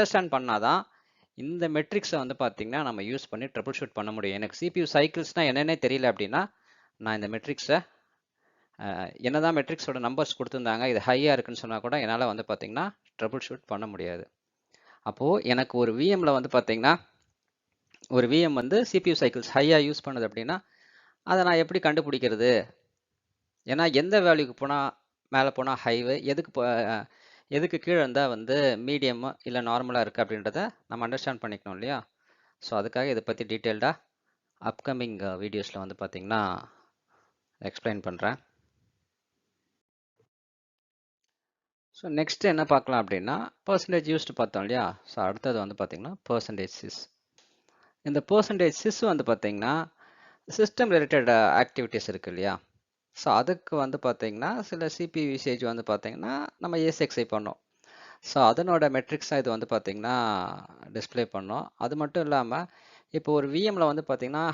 Understand பண்ணாதான் இந்த மெட்ரிக்ஸை வந்து பார்த்தீங்கன்னா நம்ம யூஸ் பண்ணி ட்ரபிள் ஷூட் பண்ண முடியும். எனக்கு CPU சைக்கிள்ஸ்னால் என்னென்னே தெரியல அப்படின்னா நான் இந்த மெட்ரிக்ஸை என்னதான் மெட்ரிக்ஸோட நம்பர்ஸ் கொடுத்துருந்தாங்க இது ஹையாக இருக்குன்னு சொன்னால் கூட என்னால் வந்து பார்த்தீங்கன்னா ட்ரபிள் ஷூட் பண்ண முடியாது. அப்போது எனக்கு ஒரு விஎம்மில் வந்து பார்த்தீங்கன்னா ஒரு விஎம் வந்து CPU சைக்கிள்ஸ் ஹையாக யூஸ் பண்ணுது அப்படின்னா அதை நான் எப்படி கண்டுபிடிக்கிறது? ஏன்னா எந்த வேல்யூக்கு போனால் மேலே போனால் ஹைவு, எதுக்கு கீழே இருந்தால் வந்து மீடியம் இல்லை நார்மலாக இருக்குது அப்படின்றத நம்ம அண்டர்ஸ்டாண்ட் பண்ணிக்கணும் இல்லையா? ஸோ அதுக்காக இதை பற்றி டீட்டெயில்டாக அப்கமிங் வீடியோஸில் வந்து பார்த்தீங்கன்னா எக்ஸ்பிளைன் பண்ணுறேன். ஸோ நெக்ஸ்ட் என்ன பார்க்கலாம் அப்படின்னா பர்சன்டேஜ் யூஸ்டு பார்த்தோம் இல்லையா? ஸோ அடுத்தது வந்து பார்த்தீங்கன்னா பர்சன்டேஜ் சிஸ். இந்த பர்சன்டேஜ் சிஸ் வந்து பார்த்தீங்கன்னா சிஸ்டம் ரிலேட்டட் ஆக்டிவிட்டீஸ் இருக்கு இல்லையா? ஸோ அதுக்கு வந்து பார்த்தீங்கன்னா சில CPU யூசேஜ் வந்து பார்த்தீங்கன்னா நம்ம ESXi பண்ணோம். ஸோ அதனோட மெட்ரிக்ஸாக இது வந்து பார்த்தீங்கன்னா டிஸ்பிளே பண்ணோம். அது மட்டும் இல்லாமல் இப்போ ஒரு விஎம்ல வந்து பார்த்தீங்கன்னா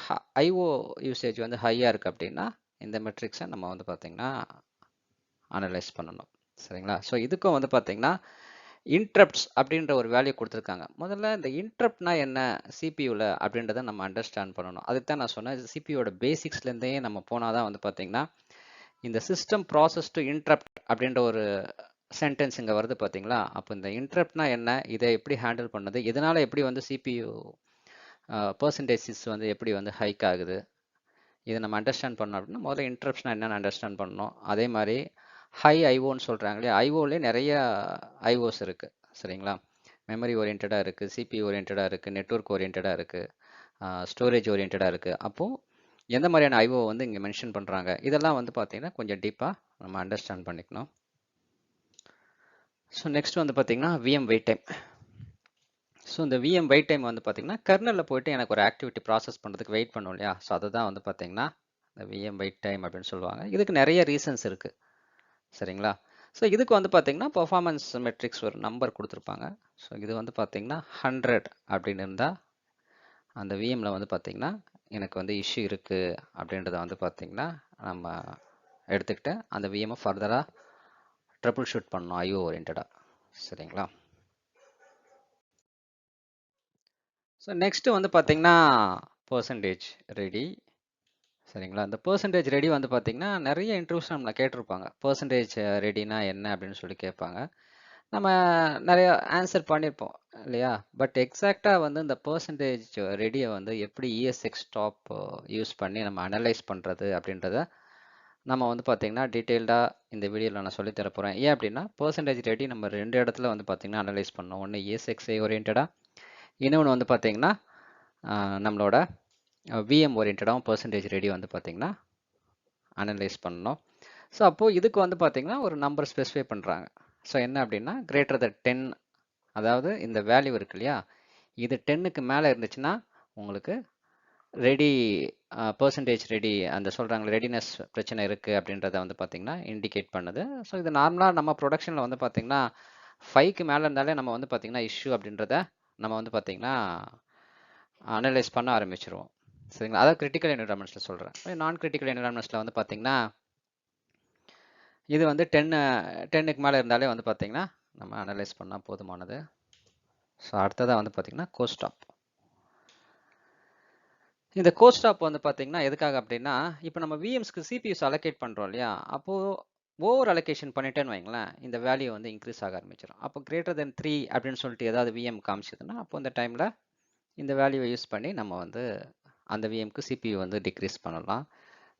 ஐஓ யூசேஜ் வந்து ஹையாக இருக்குது அப்படின்னா இந்த மெட்ரிக்ஸை நம்ம வந்து பார்த்தீங்கன்னா அனலைஸ் பண்ணணும். சரிங்களா? ஸோ இதுக்கும் வந்து பார்த்தீங்கன்னா இன்ட்ரப்ட்ஸ் அப்படின்ற ஒரு வேல்யூ கொடுத்துருக்காங்க. முதல்ல இந்த இன்ட்ரப்ட்னா என்ன சிபியூவில் அப்படின்றத நம்ம அண்டர்ஸ்டாண்ட் பண்ணணும். அதுக்கு தான் நான் சொன்னேன் சிபியோட பேசிக்ஸ்லேருந்தே நம்ம போனால் தான் வந்து பார்த்தீங்கன்னா இந்த சிஸ்டம் ப்ராசஸ் டு இன்ட்ரப்ட் அப்படின்ற ஒரு சென்டென்ஸ் இங்கே வருது பார்த்தீங்களா? அப்போ இந்த இன்ட்ரப்ட்னா என்ன, இதை எப்படி ஹேண்டில் பண்ணுது, இதனால் எப்படி வந்து CPU பர்சன்டேஜஸ் வந்து எப்படி வந்து ஹைக் ஆகுது, இதை நம்ம அண்டர்ஸ்டாண்ட் பண்ணோம் அப்படின்னா முதல்ல இன்ட்ரப்ட்ஸ்னா என்னென்னு அண்டர்ஸ்டாண்ட் பண்ணணும். அதே மாதிரி ஹை ஐஓன்னு சொல்கிறாங்க இல்லையா? ஐஓலே நிறைய ஐஓஸ் இருக்குது. சரிங்களா? மெமரி ஓரியன்டாக இருக்குது, CPU ஓரியன்டாக இருக்குது, நெட்வொர்க் ஓரியன்டாக இருக்குது, ஸ்டோரேஜ் ஓரியன்டாக இருக்குது. அப்போது எந்த மாதிரியான ஐஓ வந்து இங்கே மென்ஷன் பண்ணுறாங்க, இதெல்லாம் வந்து பார்த்தீங்கன்னா கொஞ்சம் டீப்பாக நம்ம அண்டர்ஸ்டாண்ட் பண்ணிக்கணும். ஸோ நெக்ஸ்ட் வந்து பார்த்தீங்கன்னா விஎம் வெயிட் டைம். ஸோ இந்த விஎம் வெயிட் டைம் வந்து பார்த்தீங்கன்னா கர்னலில் போயிட்டு எனக்கு ஒரு ஆக்டிவிட்டி ப்ராசஸ் பண்ணுறதுக்கு வெயிட் பண்ணும் இல்லையா? ஸோ அதுதான் வந்து பார்த்தீங்கன்னா இந்த விஎம் வெயிட் டைம் அப்படின்னு சொல்லுவாங்க. இதுக்கு நிறைய ரீசன்ஸ் இருக்குது. சரிங்களா? ஸோ இதுக்கு வந்து பார்த்தீங்கன்னா பர்ஃபார்மன்ஸ் மெட்ரிக்ஸ் ஒரு நம்பர் கொடுத்துருப்பாங்க. ஸோ இது வந்து பார்த்தீங்கன்னா 100 அப்படின்னு இருந்தால் அந்த விஎம்மில் வந்து பார்த்தீங்கன்னா எனக்கு வந்து இஷ்யூ இருக்குது அப்படின்றத வந்து பார்த்தீங்கன்னா நம்ம எடுத்துக்கிட்டு அந்த விஎம்மை ஃபர்தராக ட்ரபிள் ஷூட் பண்ணணும் ஐஓ ஓரியன்டாக. சரிங்களா? ஸோ நெக்ஸ்ட்டு வந்து பார்த்தீங்கன்னா பர்சன்டேஜ் ரெடி. சரிங்களா? இந்த பர்சன்டேஜ் ரெடி வந்து பார்த்தீங்கன்னா நிறைய இன்டர்வியூஸ் நம்மளை கேட்டிருப்பாங்க. பர்சன்டேஜ் ரெடினா என்ன அப்படின்னு சொல்லி கேட்பாங்க. நம்ம நிறைய ஆன்சர் பண்ணியிருப்போம் இல்லையா? பட் எக்ஸாக்டாக வந்து இந்த பர்சன்டேஜ் ரெடியை வந்து எப்படி ESX டாப் யூஸ் பண்ணி நம்ம அனலைஸ் பண்ணுறது அப்படின்றத நம்ம வந்து பார்த்தீங்கன்னா டீட்டெயில்டாக இந்த வீடியோவில் நான் சொல்லித்தர போகிறேன். ஏன் அப்படின்னா பர்சன்டேஜ் ரெடி நம்ம 2 இடத்துல வந்து பார்த்தீங்கன்னா அனலைஸ் பண்ணோம். ஒன்று ESXi ஓரியன்டாக, இன்னொன்று வந்து பார்த்தீங்கன்னா நம்மளோட விஎம் ஓரியன்டாகவும் பர்சன்டேஜ் ரெடி வந்து பார்த்தீங்கன்னா அனலைஸ் பண்ணணும். ஸோ அப்போது இதுக்கு வந்து பார்த்தீங்கன்னா ஒரு நம்பர் ஸ்பெசிஃபை பண்ணுறாங்க. ஸோ என்ன அப்படின்னா கிரேட்டர் தன் 10, அதாவது இந்த வேல்யூ இருக்கு இல்லையா, இது 10க்கு மேலே இருந்துச்சுன்னா உங்களுக்கு ரெடி பர்சன்டேஜ் ரெடி அந்த சொல்கிறாங்க ரெடினஸ் பிரச்சனை இருக்குது அப்படின்றத வந்து பார்த்தீங்கன்னா இண்டிகேட் பண்ணுது. ஸோ இது நார்மலாக நம்ம ப்ரொடக்ஷனில் வந்து பார்த்தீங்கன்னா 5க்கு மேலே இருந்தாலே நம்ம வந்து பார்த்தீங்கன்னா இஷ்யூ அப்படின்றத நம்ம வந்து பார்த்தீங்கன்னா அனலைஸ் பண்ண ஆரம்பிச்சிருவோம். சரிங்களா? அதாவது கிரிட்டிக்கல் என்விரான்மெண்ட்ஸில் சொல்கிறேன். நான் கிரிட்டிக்கல் என்விரான்மெண்ட்ஸில் வந்து பார்த்தீங்கன்னா இது வந்து 10க்கு மேலே இருந்தாலே வந்து பார்த்தீங்கன்னா நம்ம அனலைஸ் பண்ணால் போதுமானது. ஸோ அடுத்ததாக வந்து பார்த்தீங்கன்னா கோஸ்டாப். இந்த கோஸ்டாப் வந்து பார்த்தீங்கன்னா எதுக்காக அப்படின்னா இப்போ நம்ம விஎம்ஸ்க்கு சிபியூஸ் அலோகேட் பண்ணுறோம் இல்லையா? அப்போது ஓவர் அலோகேஷன் பண்ணிட்டேன்னு வைங்களேன், இந்த வேல்யூ வந்து இன்க்ரீஸ் ஆக ஆரம்பிச்சிடும். அப்போ கிரேட்டர் தென் 3 அப்படின்னு சொல்லிட்டு ஏதாவது விஎம் காமிச்சதுன்னா அப்போ இந்த டைமில் இந்த வேல்யூவை யூஸ் பண்ணி நம்ம வந்து அந்த விஎம்க்கு சிபியூ வந்து டிக்ரீஸ் பண்ணலாம்.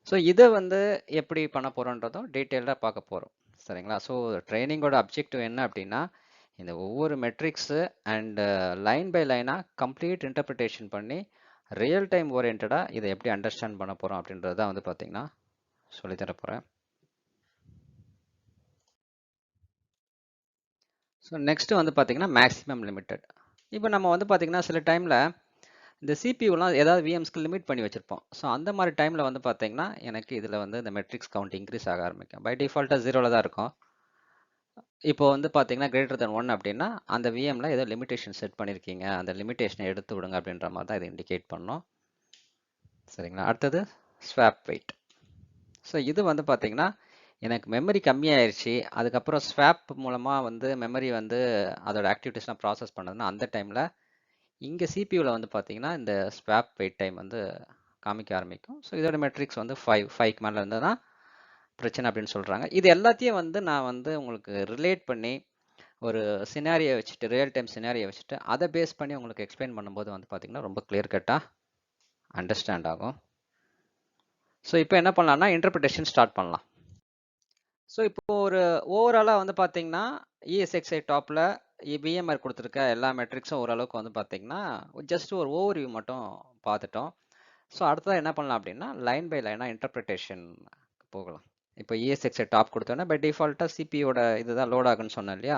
ஸோ இதை வந்து எப்படி பண்ண போகிறோன்றதும் டீட்டெயில்டாக பார்க்க போகிறோம். சரிங்களா? ஸோ ட்ரைனிங்கோட அப்ஜெக்டிவ் என்ன அப்படின்னா இந்த ஒவ்வொரு மெட்ரிக்ஸு அண்ட் லைன் பை லைனாக கம்ப்ளீட் இன்டர்பிரிட்டேஷன் பண்ணி ரியல் டைம் ஓரியன்டாக இதை எப்படி அண்டர்ஸ்டாண்ட் பண்ண போகிறோம் அப்படின்றத வந்து பார்த்தீங்கன்னா சொல்லித்தர போகிறேன். ஸோ நெக்ஸ்ட்டு வந்து பார்த்தீங்கன்னா மேக்ஸிமம் லிமிட்டட். இப்போ நம்ம வந்து பார்த்தீங்கன்னா சில டைமில் இந்த சிபியூலாம் ஏதாவது விஎம்ஸ்க்கு லிமிட் பண்ணி வச்சுருப்போம். ஸோ அந்த மாதிரி டைமில் வந்து பார்த்தீங்கன்னா எனக்கு இதில் வந்து இந்த மெட்ரிக்ஸ் கவுண்ட் இன்க்ரீஸ் ஆக ஆரம்பிக்கும். பை டிஃபால்ட்டாக 0ல் தான் இருக்கும். இப்போ வந்து பார்த்தீங்கன்னா கிரேட்டர் தென் 1 அப்படின்னா அந்த விஎம்ல ஏதோ லிமிடேஷன் செட் பண்ணியிருக்கீங்க, அந்த லிமிடேஷனை எடுத்து விடுங்க அப்படின்ற மாதிரி தான் இதை இண்டிகேட் பண்ணோம். சரிங்களா? அடுத்தது ஸ்வாப் வெயிட். ஸோ இது வந்து பார்த்தீங்கன்னா எனக்கு மெமரி கம்மியாயிருச்சு. அதுக்கப்புறம் ஸ்வாப் மூலமா வந்து மெமரி வந்து அதோட ஆக்டிவிட்டீஸ்லாம் ப்ராசஸ் பண்ணதுன்னா, அந்த டைம்ல இங்க சிபியூல வந்து பார்த்தீங்கன்னா, இந்த ஸ்வாப் வெயிட் டைம் வந்து காமிக்க ஆரம்பிக்கும். ஸோ இதோட மெட்ரிக்ஸ் வந்து 5க்கு மேல இருந்ததுன்னா பிரச்சனை அப்படின்னு சொல்றாங்க. இது எல்லாத்தையும் வந்து நான் வந்து உங்களுக்கு ரிலேட் பண்ணி ஒரு சினாரியை வச்சுட்டு ரியல் டைம் சினாரியை வச்சுட்டு அதை பேஸ் பண்ணி உங்களுக்கு எக்ஸ்பிளைன் பண்ணும்போது வந்து பார்த்தீங்கன்னா ரொம்ப கிளியர் கட்டாக அண்டர்ஸ்டாண்ட் ஆகும். ஸோ இப்போ என்ன பண்ணலாம்னா இன்டர்பிரிட்டேஷன் ஸ்டார்ட் பண்ணலாம். ஸோ இப்போ ஒரு ஓவராலாக வந்து பார்த்தீங்கன்னா இஎஸ்எக்ஸ்ஐ டாப்பில் பிஎம்ஆர் கொடுத்துருக்க எல்லா மெட்ரிக்ஸும் ஓரளவுக்கு வந்து பார்த்தீங்கன்னா ஜஸ்ட் ஒரு ஓவர்வியூ மட்டும் பார்த்துட்டோம். ஸோ அடுத்ததாக என்ன பண்ணலாம் அப்படின்னா லைன் பை லைனாக இன்டர்பிரிட்டேஷன் போகலாம். இப்போ இஎஸ்எக்ஸ்ஐ டாப் கொடுத்தோன்னா பை டிஃபால்ட்டாக சிபியோட இதுதான் லோட் ஆகுன்னு சொன்னேன் இல்லையா?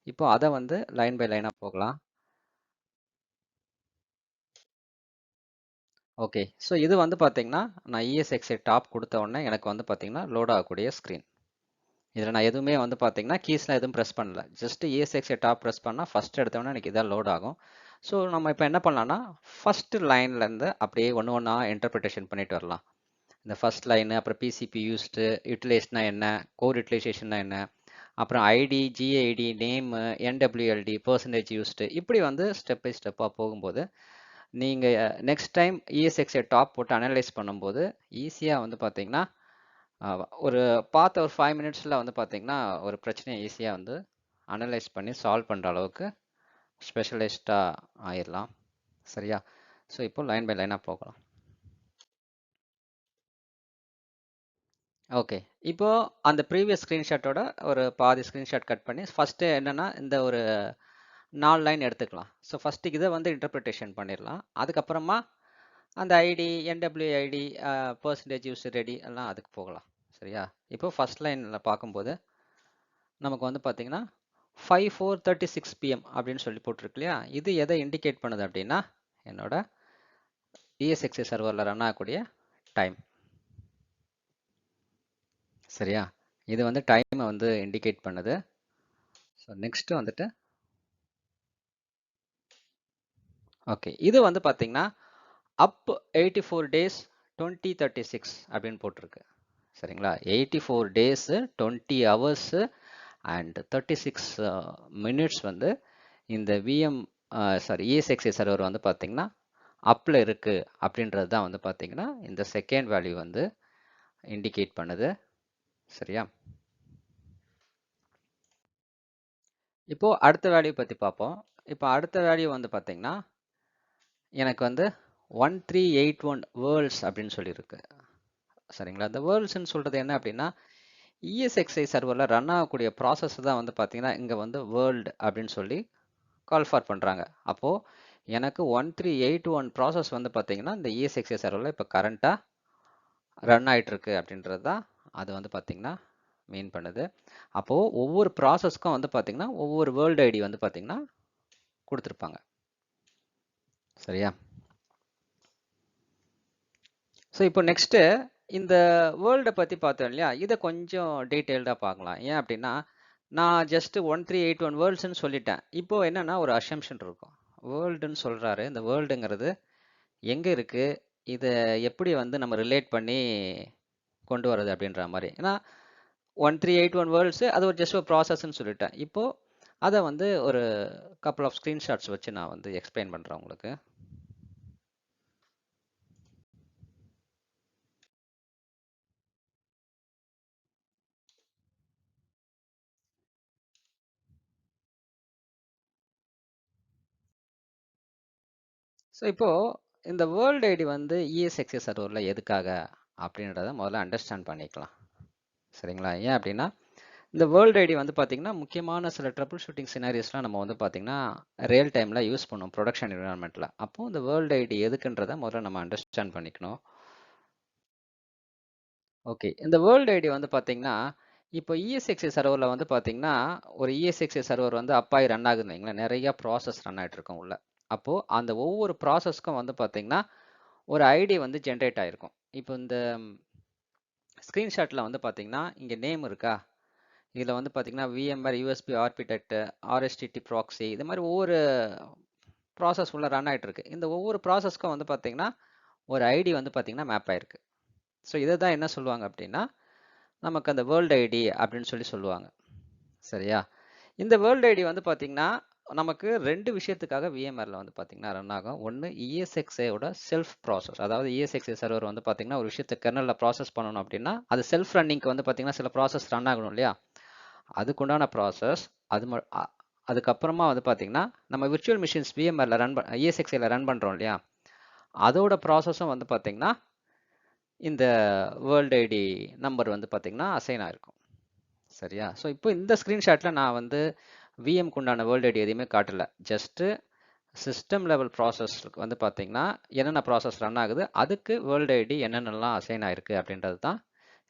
இப்போ அதை வந்து லைன் பை லைனாக போகலாம். ஓகே, ஸோ இது வந்து பார்த்தீங்கன்னா நான் இஎஸ்எக்ஸ்ஐ டாப் கொடுத்த உடனே எனக்கு வந்து பார்த்தீங்கன்னா லோட் ஆகக்கூடிய ஸ்க்ரீன். இதில் நான் எதுவுமே வந்து பார்த்தீங்கன்னா கீஸ்லாம் எதுவும் ப்ரெஸ் பண்ணல. ஜஸ்ட் இஎஸ்எக்ஸ்ஐ டாப் ப்ரெஸ் பண்ணால் ஃபஸ்ட் எடுத்தோடனே எனக்கு இதான் லோட் ஆகும். ஸோ நம்ம இப்போ என்ன பண்ணலாம்னா ஃபர்ஸ்ட் லைன்லேருந்து அப்படியே ஒன்று ஒன்றா இன்டர்பிரிட்டேஷன் பண்ணிட்டு வரலாம். இந்த ஃபர்ஸ்ட் லைனு, அப்புறம் பிசிபி யூஸ்டு, யூட்டிலைஸ்னா என்ன, கோர் யூட்டிலைசேஷன்னா என்ன, அப்புறம் ID, GID, name, NWLD, percentage used, இப்படி வந்து ஸ்டெப் பை ஸ்டெப்பாக போகும்போது நீங்கள் நெக்ஸ்ட் டைம் இஎஸ்எக்ஸை டாப் போட்டு அனலைஸ் பண்ணும்போது ஈஸியாக வந்து பார்த்தீங்கன்னா ஒரு பார்த்த ஒரு 5 மினிட்ஸில் வந்து பார்த்தீங்கன்னா ஒரு பிரச்சனையை ஈஸியாக வந்து அனலைஸ் பண்ணி சால்வ் பண்ணுற அளவுக்கு ஸ்பெஷலிஸ்டாக ஆயிடலாம். சரியா? ஸோ இப்போ லைன் பை லைனாக போகலாம். ஓகே, இப்போ அந்த ப்ரீவியஸ் ஸ்க்ரீன்ஷாட்டோட ஒரு பாதி ஸ்க்ரீன்ஷாட் கட் பண்ணி ஃபஸ்ட்டு என்னென்னா இந்த ஒரு 4 லைன் எடுத்துக்கலாம். ஸோ ஃபஸ்ட்டு இதை வந்து இன்டர்பிரிட்டேஷன் பண்ணிடலாம். அதுக்கப்புறமா அந்த ஐடி, என்டபிள்யூஐடி, பர்சன்டேஜ் யூஸ் ரெடி எல்லாம் அதுக்கு போகலாம். சரியா? இப்போ ஃபர்ஸ்ட் லைனில் பார்க்கும்போது நமக்கு வந்து பார்த்தீங்கன்னா 5:36 PM அப்படின்னு சொல்லி போட்டிருக்கு இல்லையா? இது எதை இண்டிகேட் பண்ணுது அப்படின்னா என்னோட இஎஸ்எக்ஸ்ஐ சர்வரில் ரன் ஆகக்கூடிய டைம். சரியா? இது வந்து டைமை வந்து இண்டிகேட் பண்ணுது. ஸோ நெக்ஸ்ட் வந்துட்டு ஓகே, இது வந்து பார்த்தீங்கன்னா அப் 84 days 2036 அப்படின்னு போட்டிருக்கு. சரிங்களா? 84 days 20 hours அண்ட் 36 மினிட்ஸ் வந்து இந்த விஎம் இஎஸ்எக்ஸ்ஐ சர்வர் வந்து பார்த்தீங்கன்னா அப்பில் இருக்கு அப்படின்றது தான் வந்து பார்த்தீங்கன்னா இந்த செகண்ட் வேல்யூ வந்து இண்டிகேட் பண்ணுது. சரியா? இப்போ அடுத்த வேல்யூ பற்றி பார்ப்போம். இப்போ அடுத்த வேல்யூ வந்து பார்த்தீங்கன்னா எனக்கு வந்து 1381 வேர்ல்ட்ஸ் அப்படின்னு சொல்லியிருக்கு. சரிங்களா? இந்த வேர்ல்ட்ஸ்ன்னு சொல்கிறது என்ன அப்படின்னா இஎஸ்எக்ஸ்ஐ சர்வரில் ரன் ஆகக்கூடிய ப்ராசஸ் தான் வந்து பார்த்தீங்கன்னா இங்கே வந்து வேர்ல்டு அப்படின்னு சொல்லி கால் ஃபார் பண்ணுறாங்க. அப்போது எனக்கு 1381 ப்ராசஸ் வந்து பார்த்தீங்கன்னா இந்த இஎஸ்எக்ஸ்ஐ சர்வரில் இப்போ கரண்ட்டாக ரன் ஆகிட்டுருக்கு அப்படின்றது தான் அது வந்து பார்த்தீங்கன்னா மீன் பண்ணுது. அப்போது ஒவ்வொரு ப்ராசஸ்க்கும் வந்து பார்த்தீங்கன்னா ஒவ்வொரு வேர்ல்டு ஐடி வந்து பார்த்தீங்கன்னா கொடுத்துருப்பாங்க. சரியா? ஸோ இப்போ நெக்ஸ்ட்டு இந்த வேர்ல்டை பற்றி பார்த்தோம் இல்லையா? இதை கொஞ்சம் டீட்டெயில்டாக பார்க்கலாம். ஏன் அப்படின்னா நான் ஜஸ்ட்டு 1381 வேர்ல்ட்ஸ்ன்னு சொல்லிட்டேன். இப்போது என்னென்னா ஒரு அசம்ஷன் இருக்கும். வேர்ல்டுன்னு சொல்கிறாரு. இந்த வேர்ல்டுங்கிறது எங்கே இருக்குது, இதை எப்படி வந்து நம்ம ரிலேட் பண்ணி கொண்டு வர்றது அப்படின்ற மாதிரி. ஏன்னா 1381 வேர்ல்ட்ஸு அது ஒரு ஜஸ்ட் ஒரு ப்ராசஸ்ன்னு சொல்லிட்டேன். இப்போது அதை வந்து ஒரு கப்பல் ஆஃப் ஸ்க்ரீன்ஷாட்ஸ் வச்சு நான் வந்து எக்ஸ்பிளைன் பண்ணுறேன் உங்களுக்கு. ஸோ இப்போது இந்த வேர்ல்டு ஐடி வந்து இஎஸ்எக்ஸ்ஐ சர்வரில் எதுக்காக அப்படின்றத முதல்ல அண்டர்ஸ்டாண்ட் பண்ணிக்கலாம். சரிங்களா? ஏன் அப்படின்னா இந்த வேர்ல்டு ஐடி வந்து பார்த்தீங்கன்னா முக்கியமான சில ட்ரபிள் ஷூட்டிங் சினாரிஸ்லாம் நம்ம வந்து பார்த்தீங்கன்னா ரியல் டைமில் யூஸ் பண்ணுவோம் ப்ரொடக்ஷன் என்விரான்மெண்ட்டில். அப்போது இந்த வேர்ல்டு ஐடி எதுக்குன்றதை முதல்ல நம்ம அண்டர்ஸ்டாண்ட் பண்ணிக்கணும். ஓகே, இந்த வேர்ல்டு ஐடி வந்து பார்த்தீங்கன்னா இப்போ இஎஸ்எக்ஸ்ஐ சர்வரில் வந்து பார்த்தீங்கன்னா ஒரு இஎஸ்எக்ஸ்ஐ சர்வர் வந்து அப்பாய் ரன் ஆகுதுன்னு வைங்களேன், நிறைய ப்ராசஸ் ரன் ஆகிட்டு இருக்கும் உள்ள. அப்போது அந்த ஒவ்வொரு ப்ராசஸ்க்கும் வந்து பார்த்தீங்கன்னா ஒரு ஐடி வந்து ஜென்ரேட் ஆகிருக்கும். இப்போ இந்த ஸ்க்ரீன்ஷாட்டில் வந்து பார்த்தீங்கன்னா இங்கே நேம் இருக்கா, இதில் வந்து பார்த்தீங்கன்னா விஎம்ஆர், யூஎஸ்பி, ஆர்பிடெக்ட், ஆர்எஸ்டிடி ப்ராக்ஸி, இது மாதிரி ஒவ்வொரு ப்ராசஸ் உள்ள ரன் ஆகிட்டு இருக்கு. இந்த ஒவ்வொரு ப்ராசஸ்க்கும் வந்து பார்த்தீங்கன்னா ஒரு ஐடி வந்து பார்த்தீங்கன்னா மேப் ஆயிருக்கு. ஸோ இதை தான் என்ன சொல்லுவாங்க அப்படின்னா நமக்கு அந்த வேர்ல்டு ஐடி அப்படின்னு சொல்லுவாங்க. சரியா? இந்த வேர்ல்டு ஐடி வந்து பார்த்தீங்கன்னா, நமக்கு 2 விஷயத்துக்காக விஎம்ஆர்ல வந்து பார்த்தீங்கன்னா ரன் ஆகும். ஒண்ணு ESXi-யோட செல்ஃப் ப்ராசஸ். அதாவது ESXi சர்வர் வந்து பார்த்தீங்கன்னா, ஒரு விஷயத்த கெர்னல்ல ப்ராசஸ் பண்ணணும் அப்படின்னா, அது செல்ஃப் ரன்னிங்க்கு வந்து பார்த்தீங்கன்னா, சில ப்ராசஸ் ரன் ஆகணும் இல்லையா? அதுக்குண்டான ப்ராசஸ். அது ம அ அதுக்கப்புறமா வந்து பார்த்தீங்கன்னா, நம்ம விர்ச்சுவல் மிஷின்ஸ் விஎம்ஆர்ல ESXiல ரன் பண்றோம் இல்லையா? அதோட ப்ராசஸும் வந்து பார்த்தீங்கன்னா, இந்த வேர்ல்டு ஐடி நம்பர் வந்து பார்த்தீங்கன்னா, அசைன் ஆயிருக்கும். சரியா? ஸோ இப்போ இந்த ஸ்க்ரீன்ஷாட்ல நான் வந்து விஎம்க்கு உண்டான வேர்ல்டு ஐடி எதையுமே காட்டல. ஜஸ்ட் சிஸ்டம் லெவல் ப்ராசஸ்க்கு வந்து பார்த்தீங்கன்னா, என்னென்ன ப்ராசஸ் ரன் ஆகுது, அதுக்கு வேர்ல்டு ஐடி என்னென்னலாம் அசைன் ஆயிருக்கு அப்படின்றது தான்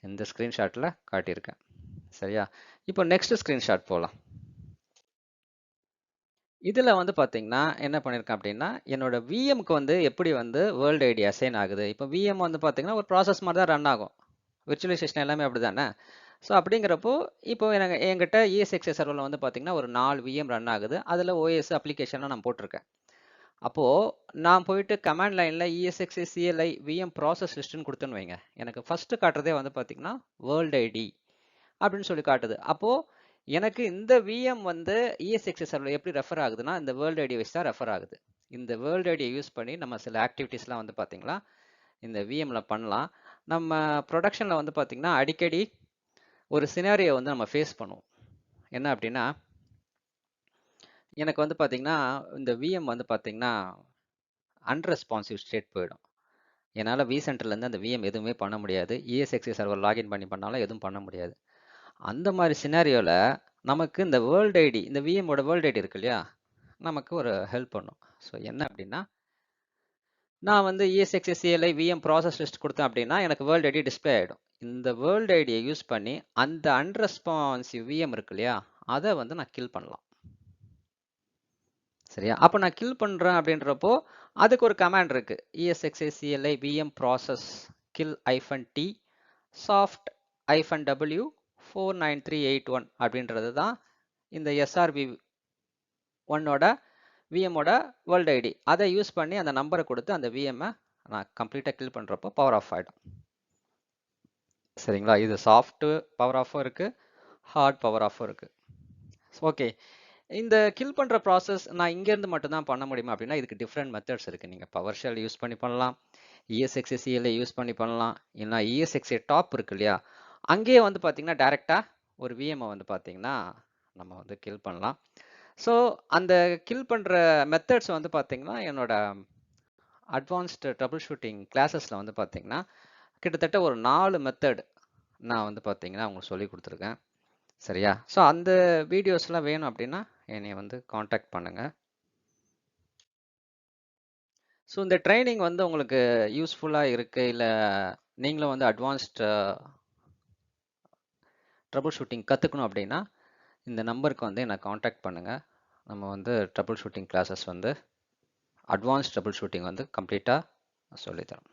இந்த ஸ்க்ரீன்ஷாட்ல காட்டியிருக்கேன். சரியா? இப்போ நெக்ஸ்ட் ஸ்க்ரீன்ஷாட் போலாம். இதுல வந்து பார்த்தீங்கன்னா, என்ன பண்ணியிருக்கேன் அப்படின்னா, என்னோட விஎம்க்கு வந்து எப்படி வந்து வேர்ல்டு ஐடி அசைன் ஆகுது. இப்போ விஎம் வந்து பார்த்தீங்கன்னா, ஒரு ப்ராசஸ் மாதிரி தான் ரன் ஆகும். விர்ச்சுவலைசேஷன் எல்லாமே அப்படிதானே. ஸோ அப்படிங்கிறப்போ, இப்போ என்கிட்ட ESXi சர்வரில் வந்து பார்த்தீங்கன்னா, ஒரு 4 விஎம் ரன் ஆகுது. அதில் OS அப்ளிகேஷன்லாம் நான் போட்டிருக்கேன். அப்போ நான் போயிட்டு கமாண்ட் லைன்ல ESXi CLI VM ப்ராசஸ் லிஸ்ட்னு கொடுத்தேன்னு வைங்க. எனக்கு ஃபர்ஸ்ட் காட்டுறதே வந்து பார்த்தீங்கன்னா, வேர்ல்டு ஐடி அப்படின்னு சொல்லி காட்டுது. அப்போ எனக்கு இந்த விஎம் வந்து ESXi சர்வர் எப்படி ரெஃபர் ஆகுதுன்னா, இந்த வேர்ல்டு ஐடி வச்சு தான் ரெஃபர் ஆகுது. இந்த வேர்ல்டு ஐடியை யூஸ் பண்ணி நம்ம சில ஆக்டிவிட்டீஸ்லாம் வந்து பார்த்தீங்களா, இந்த விஎம்ல பண்ணலாம். நம்ம ப்ரொடக்ஷன்ல வந்து பார்த்தீங்கன்னா, அடிக்கடி ஒரு சினாரியோ வந்து நம்ம ஃபேஸ் பண்ணுவோம். என்ன அப்படின்னா, எனக்கு வந்து பார்த்தீங்கன்னா, இந்த விஎம் வந்து பார்த்தீங்கன்னா, அன்ரெஸ்பான்சிவ் ஸ்டேட் போயிடும். என்னால vCenterலேருந்து அந்த விஎம் எதுவுமே பண்ண முடியாது. ESXi சர்வர் லாகின் பண்ணி பண்ணாலும் எதுவும் பண்ண முடியாது. அந்த மாதிரி சினாரியோல நமக்கு இந்த வேர்ல்டு ஐடி, இந்த விஎம்மோட வேர்ல்டு ஐடி இருக்கு இல்லையா, நமக்கு ஒரு ஹெல்ப் பண்ணும். ஸோ என்ன அப்படின்னா, நான் வந்து ESXi CLI VM process list கொடுத்தேன் அப்படின்னா, எனக்கு வேர்ல்டு ஐடி டிஸ்பிளே ஆகிடும். இந்த வேர்ல்டு ஐடியை யூஸ் பண்ணி அந்த அன்ரெஸ்பான்சிவ் விஎம் இருக்கு இல்லையா, அதை வந்து நான் கில் பண்ணலாம். சரியா? அப்போ நான் கில் பண்றேன் அப்படின்றப்போ, அதுக்கு ஒரு கமாண்ட் இருக்கு. ESXi CLI VM process kill -t soft -w 49381 அப்படின்றது தான் இந்த SRV 1ஓட விஎம்மோட வேர்ல்டு ஐடி. அதை யூஸ் பண்ணி அந்த நம்பரை கொடுத்து அந்த விஎம்மை நான் கம்ப்ளீட்டாக கில் பண்ணுறப்போ பவர் ஆஃப் ஆகிடும். சரிங்களா? இது சாஃப்ட் பவர் ஆஃபும் இருக்கு, ஹார்ட் பவர் ஆஃபும் இருக்கு. ஓகே, இந்த கில் பண்ற ப்ராசஸ் நான் இங்கேருந்து மட்டும் தான் பண்ண முடியுமா அப்படின்னா, இதுக்கு டிஃப்ரெண்ட் மெத்தட்ஸ் இருக்கு. நீங்க பவர் ஷெல் யூஸ் பண்ணி பண்ணலாம், ESXi CLI யூஸ் பண்ணி பண்ணலாம், இல்லைனா ESXi டாப் இருக்கு இல்லையா, அங்கேயே வந்து பார்த்தீங்கன்னா டைரக்டா ஒரு விஎம்ஐ வந்து பார்த்தீங்கன்னா நம்ம வந்து கில் பண்ணலாம். ஸோ அந்த கில் பண்ற மெத்தட்ஸ் வந்து பார்த்தீங்கன்னா, என்னோட அட்வான்ஸ்டு ட்ரபிள் ஷூட்டிங் கிளாஸஸ்ல வந்து பார்த்தீங்கன்னா, கிட்டத்தட்ட ஒரு 4 மெத்தட் நான் வந்து பார்த்தீங்கன்னா உங்களுக்கு சொல்லி கொடுத்துருக்கேன். சரியா? ஸோ அந்த வீடியோஸ்லாம் வேணும் அப்படின்னா என்னைய வந்து காண்டாக்ட் பண்ணுங்க. ஸோ இந்த ட்ரைனிங் வந்து உங்களுக்கு யூஸ்ஃபுல்லாக இருக்கு, இல்லை நீங்களும் வந்து அட்வான்ஸ்ட் ட்ரபிள் ஷூட்டிங் கற்றுக்கணும் அப்படின்னா, இந்த நம்பருக்கு வந்து என்னை காண்டாக்ட் பண்ணுங்கள். நம்ம வந்து ட்ரபிள் ஷூட்டிங் கிளாஸஸ் வந்து அட்வான்ஸ்ட் ட்ரபிள் ஷூட்டிங் வந்து கம்ப்ளீட்டாக சொல்லித்தரோம்.